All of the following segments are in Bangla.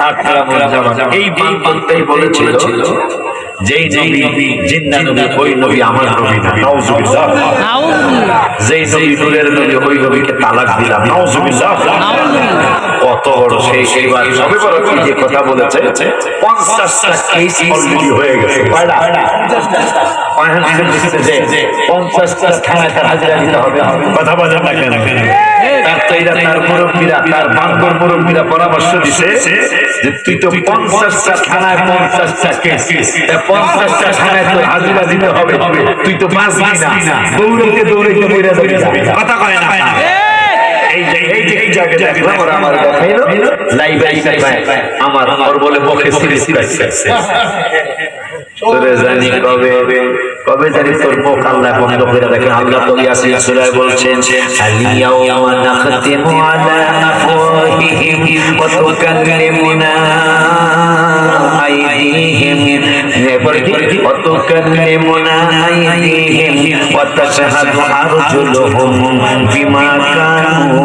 আকরামুজ্জামান এই বান্দাই বলেছিল যেই নবী জিন্দা নবী ওই নবী আমার নবী না, নাউজুবিল্লাহ। যেই নবী নূরের নবী ওই নবীকে তালাক দিলাম, নাউজুবিল্লাহ। কত বড় সেইবার সবে বড় কি যে কথা বলেছে, 50টা কেস অলরেডি হয়ে গেছে। কয়টা? 50টা থানায় তার হাজিরা দিতে হবে। কথা বলেন না কেন? তার তৈরা তার মুরব্বীরা, তার বান্দর মুরব্বীরা পরামর্শ দিছে যে তুই তো 50টা থানায় 50টা কেস, 50টা থানায় তোর হাজিরা দিতে হবে, তুই তো বাঁচবি না, দৌড়াইতে দৌড়াইতে মরে যাবি। কথা কয় না? এই জায়গাটা আমার দেখাইলো লাইভ আমার বলে বকে সিরিজ করছে। তোরে জানি কবে জানি তোর মুখ আল্লাহ বন্ধ করে দেখেন। আল্লাহ তো ইয়াসিন সূরায় বলছেন আলিয়াউমা নাখতিমু আলা আফওয়াহিহিম ওয়া তুকাল্লিমুনা আইদিহিম ওয়া তুকাল্লিমুনা আইদিহিম ওয়া তাশহাদু আরজুলুহুম বিমা কানু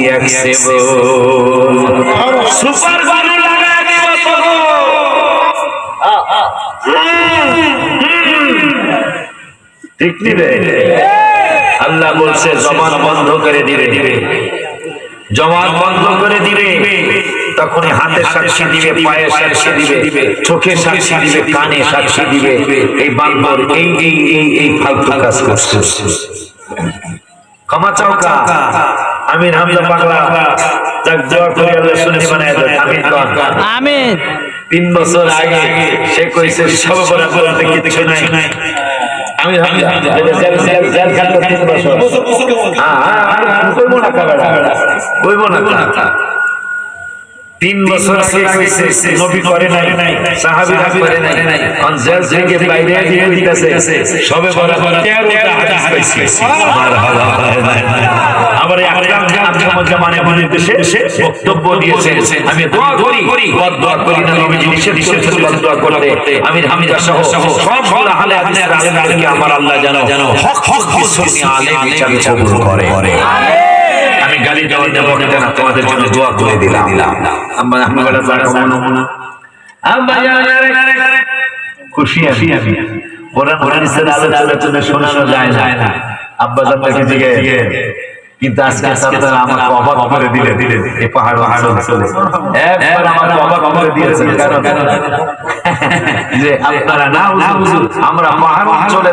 ইয়াকসিবুন। সুপার বালু লাগায় দিব তো। ঠিক নিবে। আল্লাহ বলছে জবান বন্ধ করে দিবে, জবান বন্ধ করে দিবে, তখনই হাতে সাক্ষী দিবে, পায়ে সাক্ষী দিবে, চোখে সাক্ষী দিবে, কানে সাক্ষী দিবে। এই বান্দর এই ফালতু কাজ করছে। ক্ষমা চাও কা আমিন হামদা পাগলা যাক দোয়া করি আল্লাহ শুনে বানায় দেন। আমিন কোন আমিন। 3 বছর আগে সে কইছে সব বরাবরতে কিছু নাই। আমি হামদা জেল খাটো 3 বছর। হ্যাঁ কইবো না কাবেড়া, কইবো না। 3 বছর আগে কইছে নবী করে নাই, সাহাবীরা করে নাই, জেল থেকে বাইরে দিয়ে দিতেছে সবে বরাবর 13টা হাদিস পাইছি। মারহাবা। আবার এই আকরামুজ্জামানের নির্দেশে বক্তব্য দিয়েছেন। আমি দোয়া করি, বদদোয়া করি না, নবীজি নিষেধ করেছেন বদদোয়া করতে। আমি হামিদা সহ সবগুলো আহলে হাদিসের আলেমদেরকে আমার আল্লাহ যেন হক সুন্নি আলেম হিসেবে কবুল করে। আমি গালি দেওয়া দেব না, তোমাদের জন্য দোয়া করে দিলাম। আম্মা আপনারা যা কামনা আম্মা জানারে খুশি আমি কোরআন হাদিসের আলোচনা শোনানো যায় না। আব্বা জানকে জিগে কিন্তু আজকে আপনারা আমাকে অবাক করে দিলেন। এই পাহাড় অঞ্চলে একবার আমাকে অবাক করে দিয়েছেন, কারণ যে আপনারা না হুজুর আমরা পাহাড় অঞ্চলে